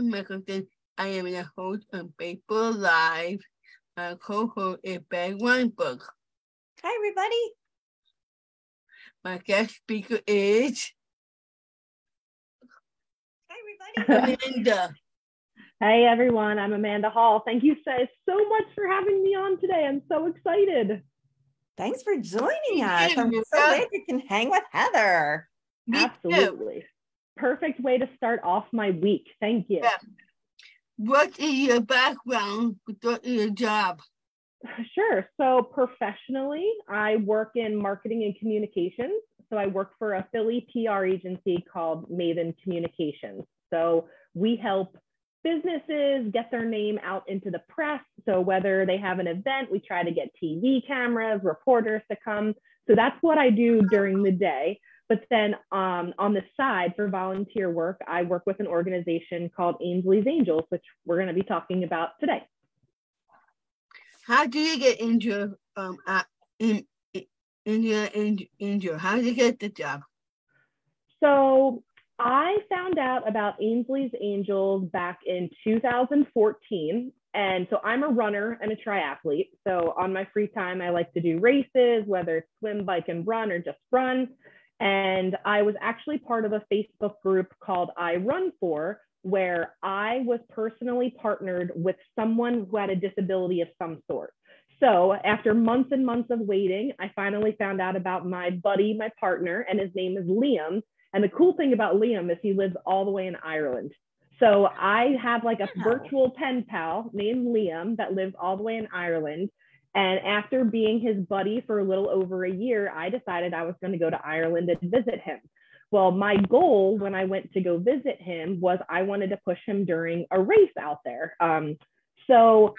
Mickelson. I am the host of Baseball Live. My co-host is Ben Weinberg. Hi, everybody. My guest speaker is... Hi, everybody. Amanda. Hey, everyone. I'm Amanda Hall. Thank you guys so much for having me on today. I'm so excited. Thanks for joining us. I'm so glad you can hang with Heather. Absolutely. Perfect way to start off my week. Thank you. Yeah. What is your background? What is your job? Sure. So professionally, I work in marketing and communications. So I work for a Philly PR agency called Maven Communications. So we help businesses get their name out into the press. So whether they have an event, we try to get TV cameras, reporters to come. So that's what I do during the day. But then on the side for volunteer work, I work with an organization called Ainsley's Angels, which we're going to be talking about today. How do you get injured injured? How did you get the job? So I found out about Ainsley's Angels back in 2014. And so I'm a runner and a triathlete. So on my free time, I like to do races, whether it's swim, bike, and run, or just run. And I was actually part of a Facebook group called I Run For, where I was personally partnered with someone who had a disability of some sort. So after months and months of waiting, I finally found out about my buddy, my partner, and his name is Liam. And the cool thing about Liam is he lives all the way in Ireland. So I have like a virtual pen pal named Liam that lives all the way in Ireland. And after being his buddy for a little over a year, I decided I was going to go to Ireland and visit him. Well, my goal when I went to go visit him was I wanted to push him during a race out there. So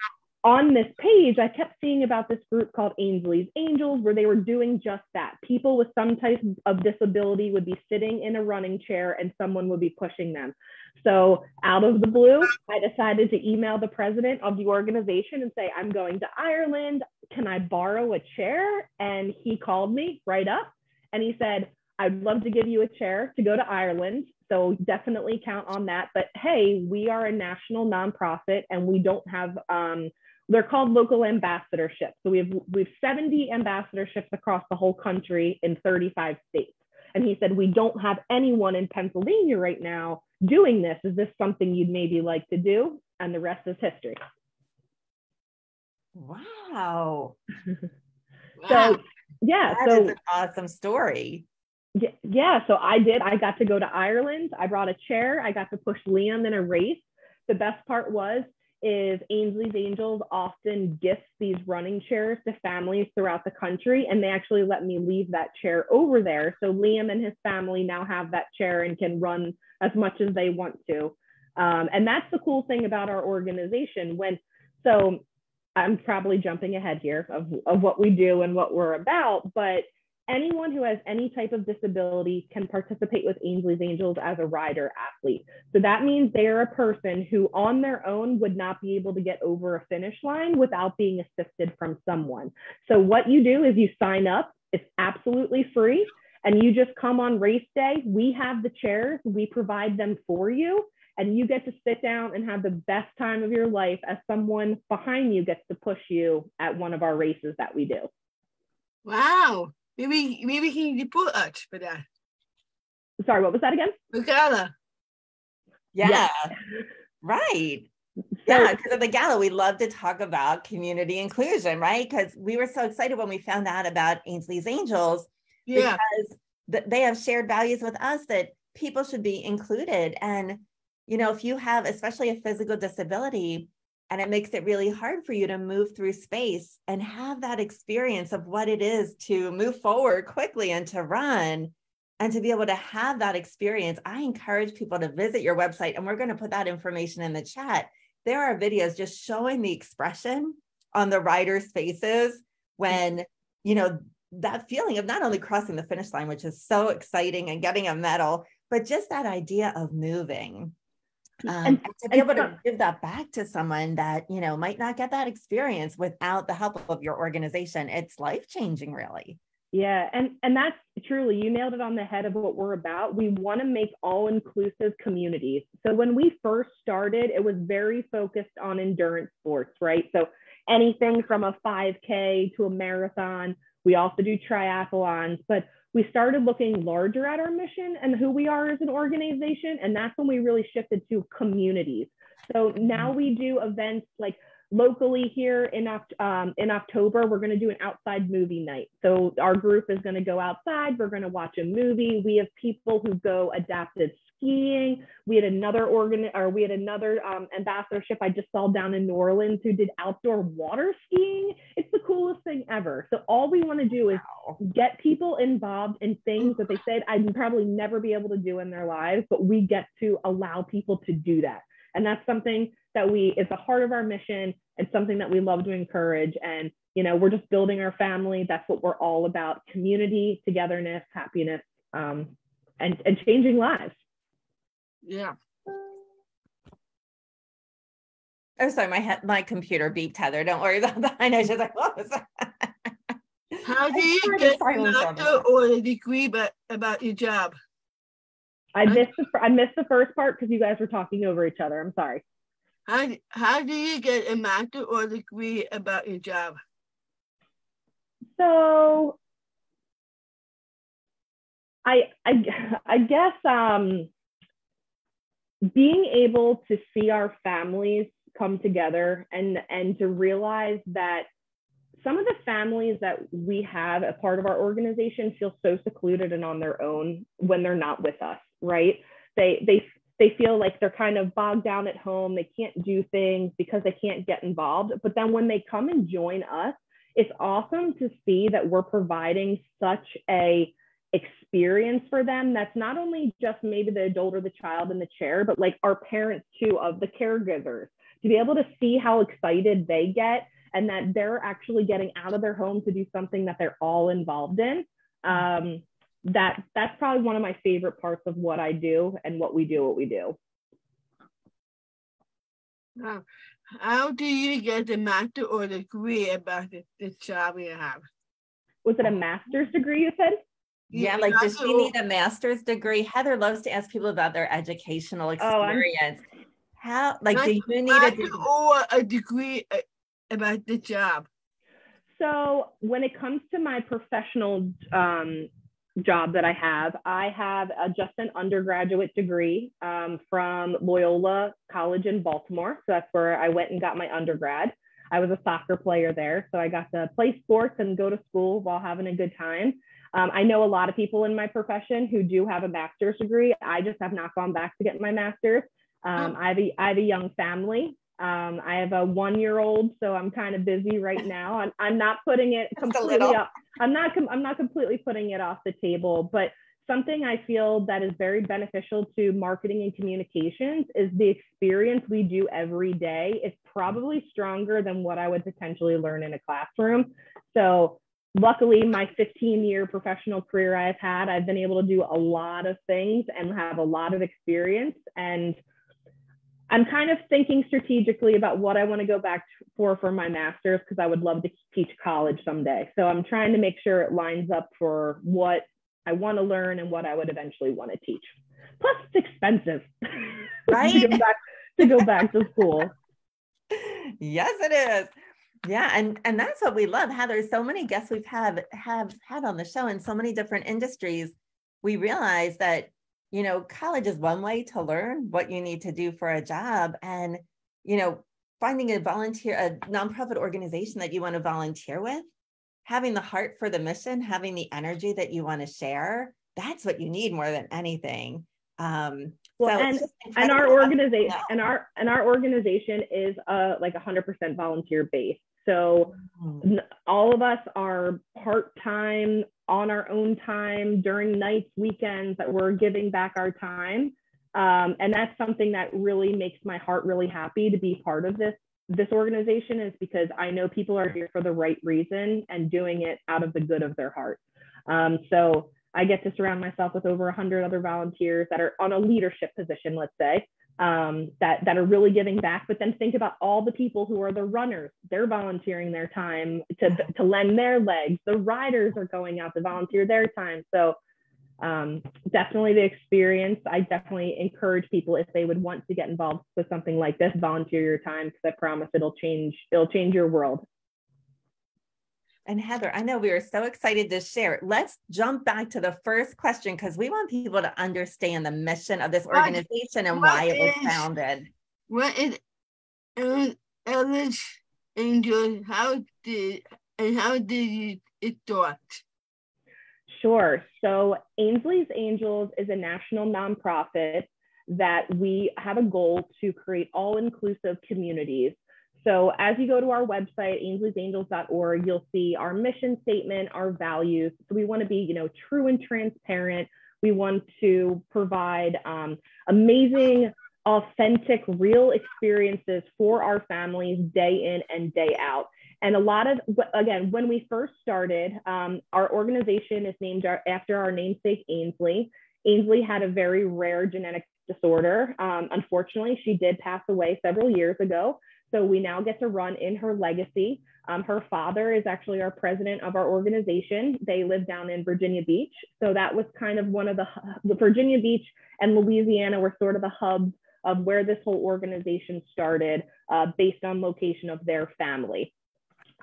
on this page, I kept seeing about this group called Ainsley's Angels, where they were doing just that. People with some type of disability would be sitting in a running chair and someone would be pushing them. So out of the blue, I decided to email the president of the organization and say, I'm going to Ireland. Can I borrow a chair? And he called me right up and he said, I'd love to give you a chair to go to Ireland. So definitely count on that. But hey, we are a national nonprofit and we don't have, they're called local ambassadorships. So we have 70 ambassadorships across the whole country in 35 states. And he said, we don't have anyone in Pennsylvania right now doing this. Is this something you'd maybe like to do? And the rest is history. Wow. So yeah, that is an awesome story. Yeah, so I did. I got to go to Ireland. I brought a chair. I got to push Liam in a race. The best part is Ainsley's Angels often gifts these running chairs to families throughout the country, and they actually let me leave that chair over there. So Liam and his family now have that chair and can run as much as they want to. And that's the cool thing about our organization. So I'm probably jumping ahead here of what we do and what we're about, but anyone who has any type of disability can participate with Ainsley's Angels as a rider athlete. So that means they are a person who on their own would not be able to get over a finish line without being assisted from someone. So what you do is you sign up, it's absolutely free, and you just come on race day. We have the chairs, we provide them for you, and you get to sit down and have the best time of your life as someone behind you gets to push you at one of our races that we do. Wow. Maybe he can put us for that. Sorry, what was that again? The gala. Yeah. Right. Yeah, because at the gala, we love to talk about community inclusion, right? Because we were so excited when we found out about Ainsley's Angels, because they have shared values with us that people should be included. And, you know, if you have especially a physical disability, and it makes it really hard for you to move through space and have that experience of what it is to move forward quickly and to run and to be able to have that experience. I encourage people to visit your website, and we're going to put that information in the chat. There are videos just showing the expression on the riders' faces when, you know, that feeling of not only crossing the finish line, which is so exciting, and getting a medal, but just that idea of moving. And to be able to give that back to someone that, you know, might not get that experience without the help of your organization, it's life-changing, really. Yeah, and that's truly, you nailed it on the head of what we're about. We want to make all-inclusive communities. So when we first started, it was very focused on endurance sports, right? So anything from a 5K to a marathon. We also do triathlons, but we started looking larger at our mission and who we are as an organization, and that's when we really shifted to communities. So now we do events like locally here in October, we're going to do an outside movie night. So our group is going to go outside. We're going to watch a movie. We have people who go adaptive skiing. We had another ambassadorship I just saw down in New Orleans who did outdoor water skiing. It's the coolest thing ever. So all we want to do is get people involved in things that they said I'd probably never be able to do in their lives, but we get to allow people to do that. And that's something that it's the heart of our mission. It's something that we love to encourage. And, we're just building our family. That's what we're all about: community, togetherness, happiness, and changing lives. Yeah. Oh, sorry, my computer beeped, Heather. Don't worry about that. I know she's like, what was that? How do you get a master or a degree about your job? I missed the first part because you guys were talking over each other. I'm sorry. How do you get a master or degree about your job? So I guess being able to see our families come together and to realize that some of the families that we have a part of our organization feel so secluded and on their own when they're not with us, right? They feel like they're kind of bogged down at home. They can't do things because they can't get involved. But then when they come and join us, it's awesome to see that we're providing such a experience for them that's not only just maybe the adult or the child in the chair, but like our parents too, of the caregivers, to be able to see how excited they get and that they're actually getting out of their home to do something that they're all involved in. That's probably one of my favorite parts of what I do and what we do. Wow. How do you get a master or degree about the job you have? Was it a master's degree you said? Yeah, like does she need a master's degree? Heather loves to ask people about their educational experience. Do you need a degree? Or a degree about the job? So when it comes to my professional job that I have just an undergraduate degree from Loyola College in Baltimore. So that's where I went and got my undergrad. I was a soccer player there, so I got to play sports and go to school while having a good time. I know a lot of people in my profession who do have a master's degree. I just have not gone back to get my master's. I have a young family. I have a 1-year-old, so I'm kind of busy right now. I'm not putting it completely off. I'm not completely putting it off the table, but something I feel that is very beneficial to marketing and communications is the experience we do every day. It's probably stronger than what I would potentially learn in a classroom. So luckily, my 15-year professional career I've been able to do a lot of things and have a lot of experience. And I'm kind of thinking strategically about what I want to go back for my master's, because I would love to teach college someday. So I'm trying to make sure it lines up for what I want to learn and what I would eventually want to teach. Plus, it's expensive, right? to go back to school. Yes, it is. Yeah, and that's what we love. Heather, so many guests we've have had on the show in so many different industries. We realize that college is one way to learn what you need to do for a job, and finding a nonprofit organization that you want to volunteer with, having the heart for the mission, having the energy that you want to share. That's what you need more than anything. And our organization is like 100% volunteer based. So all of us are part-time, on our own time, during nights, weekends, that we're giving back our time. And that's something that really makes my heart really happy to be part of this organization, is because I know people are here for the right reason and doing it out of the good of their heart. So I get to surround myself with over 100 other volunteers that are on a leadership position, let's say, that are really giving back. But then think about all the people who are the runners. They're volunteering their time to lend their legs. The riders are going out to volunteer their time. So definitely the experience. I definitely encourage people, if they would want to get involved with something like this, volunteer your time, because I promise it'll change your world. And Heather, I know we were so excited to share. Let's jump back to the first question, because we want people to understand the mission of this organization and why it was founded. What is Ainsley's Angels? How did you start? Sure. So Ainsley's Angels is a national nonprofit that we have a goal to create all-inclusive communities. So as you go to our website, ainsleysangels.org, you'll see our mission statement, our values. So we want to be, true and transparent. We want to provide amazing, authentic, real experiences for our families day in and day out. And again, when we first started, our organization is named after our namesake, Ainsley. Ainsley had a very rare genetic disorder. Unfortunately, she did pass away several years ago. So we now get to run in her legacy. Her father is actually our president of our organization. They live down in Virginia Beach. So that was kind of one of the Virginia Beach and Louisiana were sort of the hubs of where this whole organization started, based on location of their family.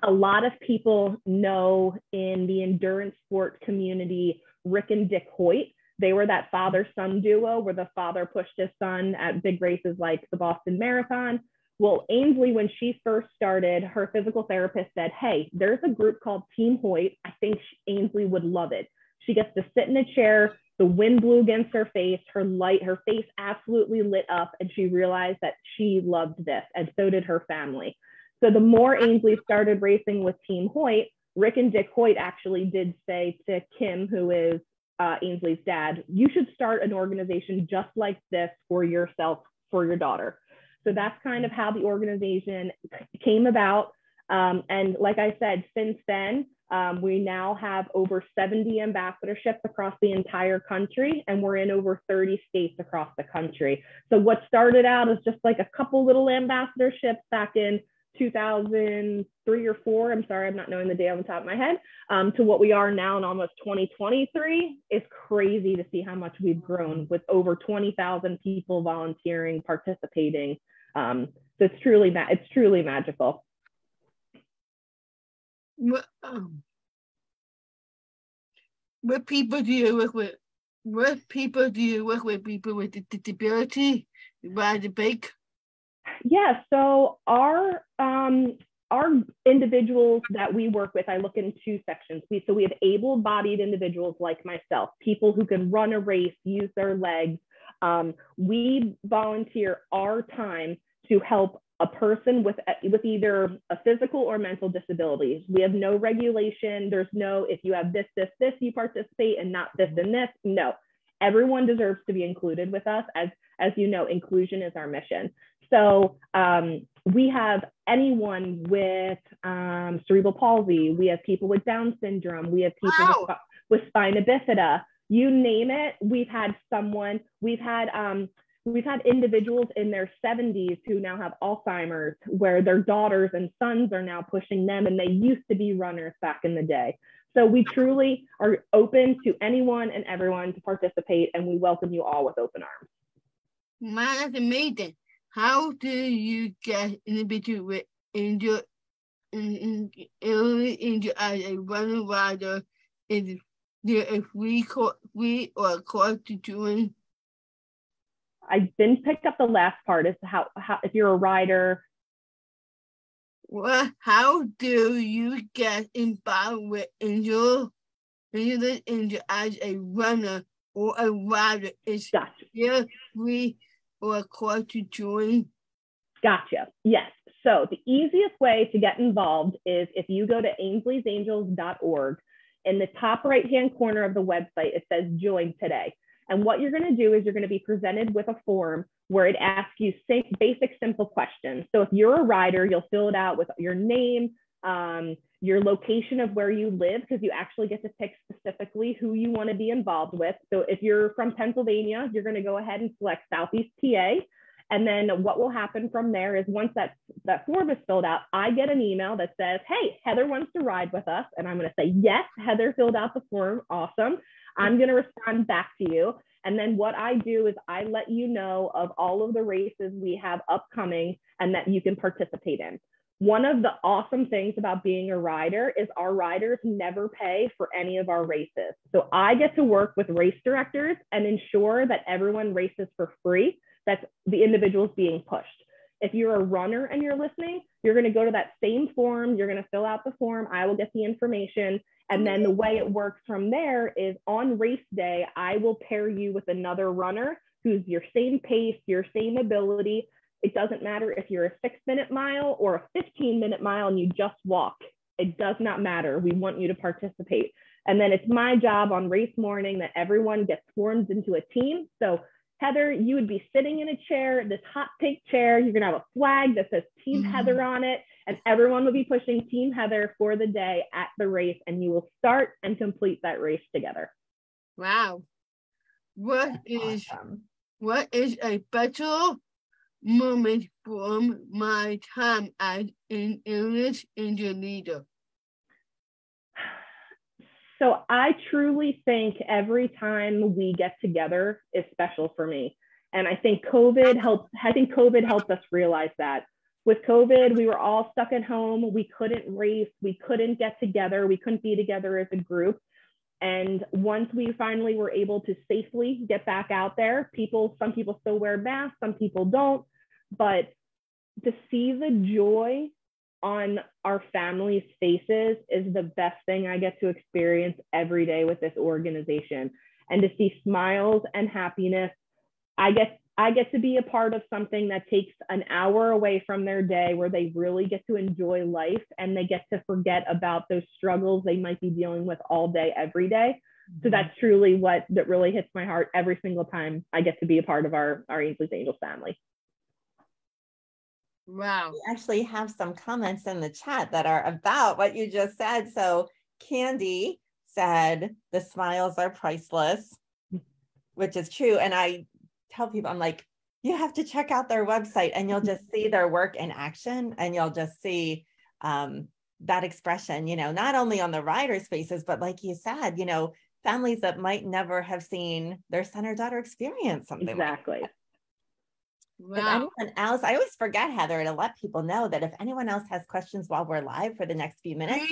A lot of people know in the endurance sport community, Rick and Dick Hoyt. They were that father-son duo where the father pushed his son at big races like the Boston Marathon. Well, Ainsley, when she first started, her physical therapist said, hey, there's a group called Team Hoyt. I think Ainsley would love it. She gets to sit in a chair. The wind blew against her face. Her face absolutely lit up, and she realized that she loved this, and so did her family. So the more Ainsley started racing with Team Hoyt, Rick and Dick Hoyt actually did say to Kim, who is Ainsley's dad, you should start an organization just like this for yourself, for your daughter. So that's kind of how the organization came about. And like I said, since then, we now have over 70 ambassadorships across the entire country, and we're in over 30 states across the country. So what started out as just like a couple little ambassadorships back in 2003 or 4, I'm sorry, I'm not knowing the day on the top of my head, to what we are now in almost 2023 is crazy to see how much we've grown, with over 20,000 people volunteering, participating. So it's truly magical. What people do you work with? What people do you work with? People with disability, ride a bike? Yeah, so our individuals that we work with, I look in 2 sections. We have able-bodied individuals like myself, people who can run a race, use their legs. We volunteer our time to help a person with either a physical or mental disability. We have no regulation. There's no, if you have this, you participate, and not this and this. No, everyone deserves to be included with us. As you know, inclusion is our mission. So we have anyone with cerebral palsy. We have people with Down syndrome. We have people with spina bifida. You name it. We've had someone. We've had individuals in their 70s who now have Alzheimer's, where their daughters and sons are now pushing them, and they used to be runners back in the day. So we truly are open to anyone and everyone to participate, and we welcome you all with open arms. Man, that's amazing. How do you get individual with angel as a runner rider? Is there a free or a cost to join? I didn't pick up the last part. Is how if you're a rider. Well, how do you get involved with Angel as a runner or a rider? Is there free or a cost to join? Gotcha. Yes. So the easiest way to get involved is if you go to ainsleysangels.org. In the top right-hand corner of the website, it says join today. And what you're going to do is you're going to be presented with a form where it asks you basic, simple questions. So if you're a rider, you'll fill it out with your name, your location of where you live, because you actually get to pick specifically who you want to be involved with. So if you're from Pennsylvania, you're going to go ahead and select Southeast PA. And then what will happen from there is once that form is filled out, I get an email that says, hey, Heather wants to ride with us. And I'm going to say, yes, Heather filled out the form. Awesome. I'm going to respond back to you. And then what I do is I let you know of all of the races we have upcoming and that you can participate in. One of the awesome things about being a rider is our riders never pay for any of our races. So I get to work with race directors and ensure that everyone races for free. That's the individuals being pushed. If you're a runner and you're listening, you're going to go to that same form. You're going to fill out the form. I will get the information. And then the way it works from there is on race day, I will pair you with another runner who's your same pace, your same ability. It doesn't matter if you're a 6-minute mile or a 15-minute mile and you just walk. It does not matter. We want you to participate. And then it's my job on race morning that everyone gets formed into a team. So Heather, you would be sitting in a chair, this hot pink chair. You're going to have a flag that says Team Heather on it, and everyone will be pushing Team Heather for the day at the race, and you will start and complete that race together. Wow. What is a special moment from my time as an English Angel leader? So I truly think every time we get together is special for me. And I think COVID helped us realize that. With COVID, we were all stuck at home. We couldn't race. We couldn't get together. We couldn't be together as a group. And once we finally were able to safely get back out there, some people still wear masks, some people don't. But to see the joy on our families' faces is the best thing I get to experience every day with this organization. And to see smiles and happiness, I get to be a part of something that takes an hour away from their day where they really get to enjoy life and they get to forget about those struggles they might be dealing with all day, every day. So that's truly that really hits my heart every single time I get to be a part of our Ainsley's Angels family. Wow. We actually have some comments in the chat that are about what you just said. So Candy said, the smiles are priceless, which is true. And I tell people, I'm like, you have to check out their website and you'll just see their work in action, and you'll just see that expression, not only on the riders' faces, but like you said, families that might never have seen their son or daughter experience something exactly. Like that. Wow. If anyone else, I always forget, Heather, to let people know that if anyone else has questions while we're live for the next few minutes.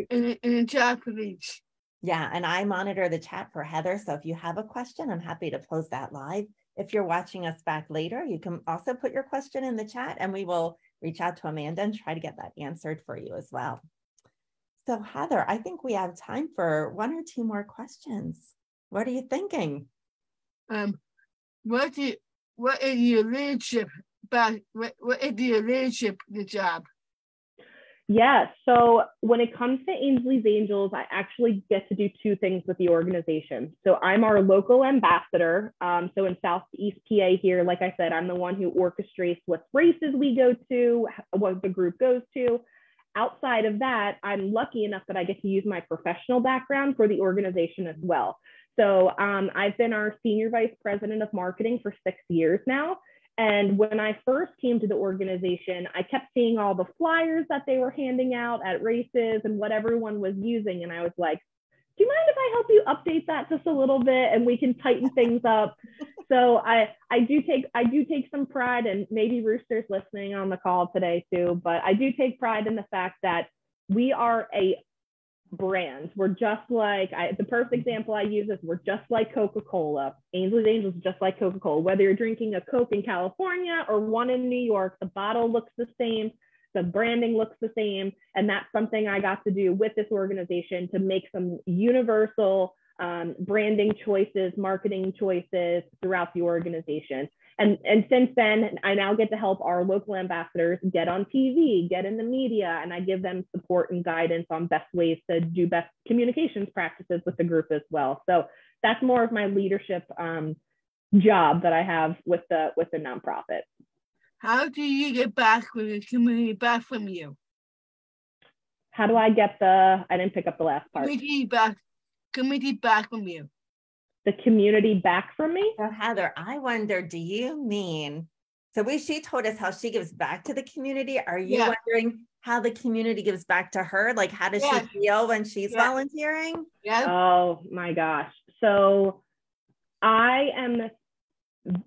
In the chat, please. Yeah, and I monitor the chat for Heather. So if you have a question, I'm happy to post that live. If you're watching us back later, you can also put your question in the chat and we will reach out to Amanda and try to get that answered for you as well. So Heather, I think we have time for 1 or 2 more questions. What are you thinking? What is your leadership about? What is your leadership the job? Yeah, so when it comes to Ainsley's Angels, I actually get to do 2 things with the organization. So I'm our local ambassador. So in Southeast PA here, like I said, I'm the one who orchestrates what races we go to, what the group goes to. Outside of that, I'm lucky enough that I get to use my professional background for the organization as well. So I've been our senior vice president of marketing for 6 years now. And when I first came to the organization, I kept seeing all the flyers that they were handing out at races and what everyone was using. And I was like, do you mind if I help you update that just a little bit and we can tighten things up? So I do take some pride, and maybe Rooster's listening on the call today too, but I do take pride in the fact that we are a brand. We're just like, the perfect example I use is we're just like Coca-Cola. Ainsley's Angels is just like Coca-Cola. Whether you're drinking a Coke in California or one in New York, the bottle looks the same, the branding looks the same. And that's something I got to do with this organization, to make some universal branding choices, marketing choices throughout the organization. And since then, I now get to help our local ambassadors get on TV, get in the media, and I give them support and guidance on best ways to do best communications practices with the group as well. So that's more of my leadership job that I have with the nonprofit. How do you get back with the community back from you? How do I get I didn't pick up the last part. Community back from you. The community back from me? So Heather, I wonder, do you mean, So she told us how she gives back to the community. Are you wondering how the community gives back to her? Like, how does she feel when she's volunteering? Yeah. Oh my gosh. So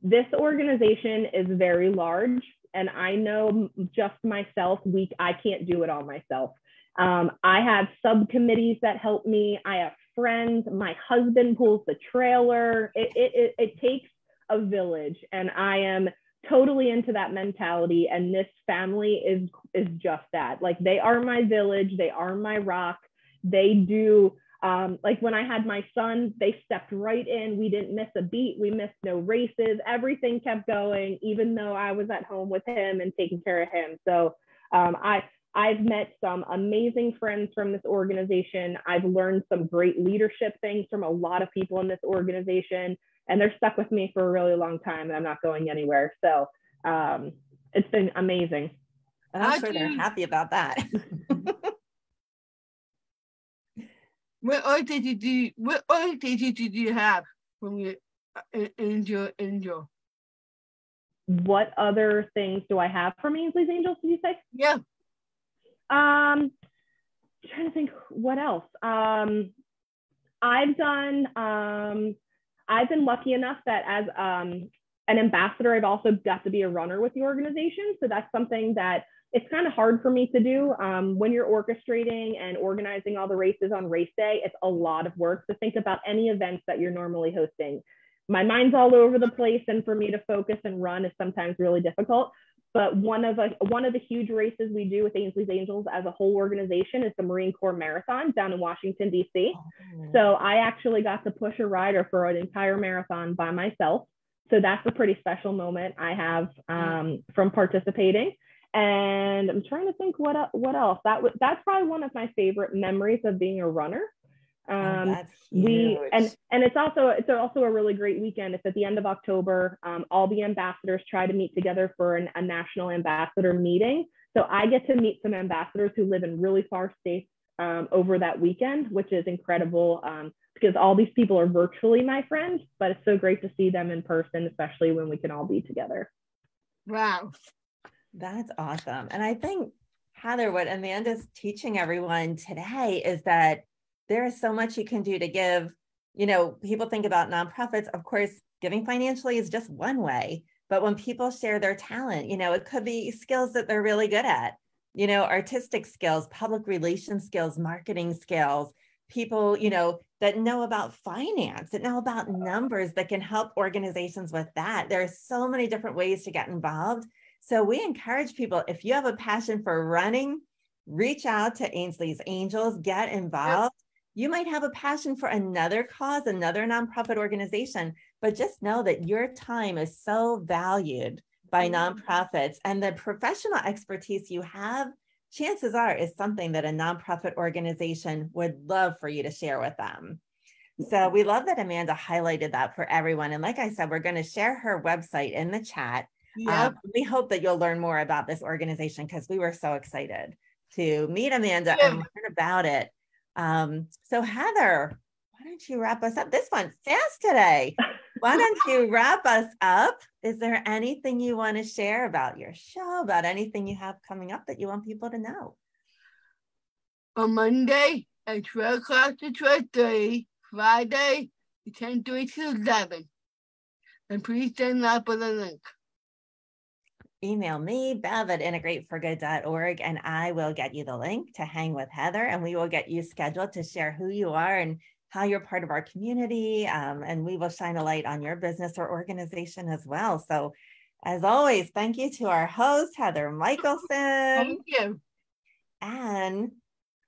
this organization is very large, and I know just myself, I can't do it all myself. I have subcommittees that help me. I have friends. My husband pulls the trailer. It takes a village, and I am totally into that mentality. And this family is just that. Like, they are my village. They are my rock. They do. Like, when I had my son, they stepped right in. We didn't miss a beat. We missed no races. Everything kept going, even though I was at home with him and taking care of him. So I've met some amazing friends from this organization. I've learned some great leadership things from a lot of people in this organization, and they're stuck with me for a really long time, and I'm not going anywhere. So it's been amazing. And I'm sure they're happy about that. What other things did you have from your angel? What other things do I have from Ainsley's Angels, did you say? Yeah. Trying to think what else. I've been lucky enough that as an ambassador, I've also got to be a runner with the organization. So that's something that it's kind of hard for me to do. When you're orchestrating and organizing all the races on race day, it's a lot of work. So think about any events that you're normally hosting. My mind's all over the place, and for me to focus and run is sometimes really difficult. But one of the huge races we do with Ainsley's Angels as a whole organization is the Marine Corps Marathon down in Washington, D.C. So I actually got to push a rider for an entire marathon by myself. So that's a pretty special moment I have from participating. And I'm trying to think what else. That's probably one of my favorite memories of being a runner. That's huge. And it's also a really great weekend. It's at the end of October. All the ambassadors try to meet together for a national ambassador meeting. So I get to meet some ambassadors who live in really far states over that weekend, which is incredible because all these people are virtually my friends, but it's so great to see them in person, especially when we can all be together. Wow. That's awesome. And I think, Heather, what Amanda's teaching everyone today is that there is so much you can do to give. You know, people think about nonprofits. Of course, giving financially is just one way. But when people share their talent, you know, it could be skills that they're really good at, you know, artistic skills, public relations skills, marketing skills, people, you know, that know about finance, that know about numbers, that can help organizations with that. There are so many different ways to get involved. So we encourage people, if you have a passion for running, reach out to Ainsley's Angels, get involved. You might have a passion for another cause, another nonprofit organization, but just know that your time is so valued by nonprofits, and the professional expertise you have, chances are, is something that a nonprofit organization would love for you to share with them. So we love that Amanda highlighted that for everyone. And like I said, we're going to share her website in the chat. We hope that you'll learn more about this organization because we were so excited to meet Amanda and learn about it. So Heather, why don't you wrap us up? This went fast today. Why don't you wrap us up? Is there anything you want to share about your show, about anything you have coming up that you want people to know? On Monday at 12 o'clock to 12:30, Friday 10:30 to 11. And please send up with a link. Email me, bev@integrateforgood.org, and I will get you the link to hang with Heather, and we will get you scheduled to share who you are and how you're part of our community, and we will shine a light on your business or organization as well. So as always, thank you to our host, Heather Michelson. Thank you. And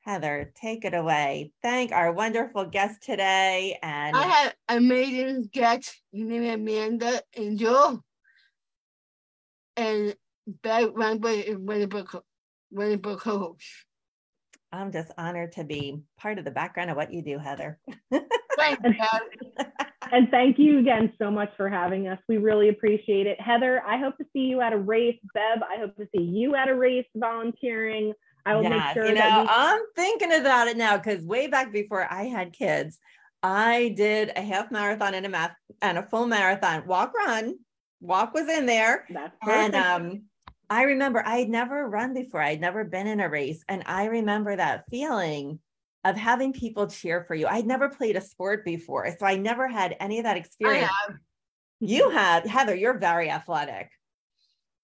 Heather, take it away. Thank our wonderful guest today. And I had amazing guests named Amanda and Joe. And Bev is wonderful co-host. I'm just honored to be part of the background of what you do, Heather. Thanks, Bev. And thank you again so much for having us. We really appreciate it. Heather, I hope to see you at a race. Bev, I hope to see you at a race volunteering. I will make sure I'm thinking about it now because way back before I had kids, I did a half marathon and a full marathon, walk run. walk was in there. That's perfect. And I remember I had never run before. I'd never been in a race. And I remember that feeling of having people cheer for you. I'd never played a sport before, so I never had any of that experience. You have, Heather, you're very athletic.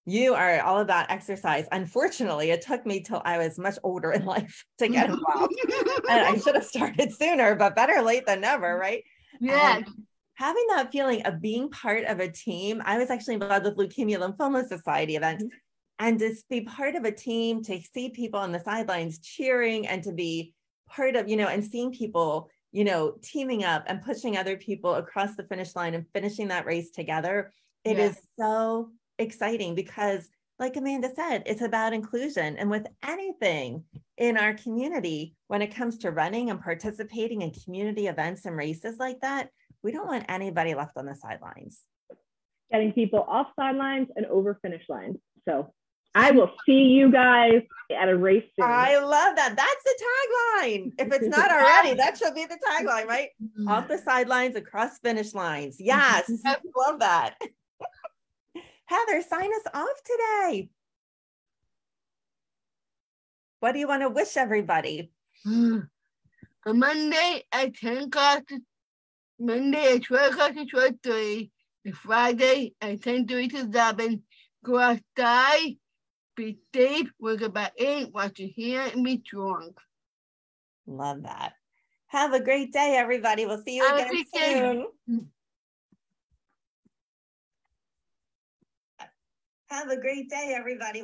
You are all about exercise. Unfortunately, it took me till I was much older in life to get involved. And I should have started sooner, but better late than never, right? Yeah. Having that feeling of being part of a team. I was actually involved with Leukemia Lymphoma Society events, and to be part of a team, to see people on the sidelines cheering, and to be part of, and seeing people, teaming up and pushing other people across the finish line and finishing that race together. It is so exciting because, like Amanda said, it's about inclusion. And with anything in our community, when it comes to running and participating in community events and races like that, we don't want anybody left on the sidelines. Getting people off sidelines and over finish lines. So I will see you guys at a race soon. I love that. That's the tagline. If it's not already, that should be the tagline, right? Off the sidelines, across finish lines. Yes, love that. Heather, sign us off today. What do you want to wish everybody? On Monday at 10 o'clock, Monday at 12 o'clock to 12:30, and Friday at 10:30 to 11. Go outside, be safe, work about 8, watch your hair, and be strong. Love that. Have a great day, everybody. We'll see you again soon. Have a great day, everybody.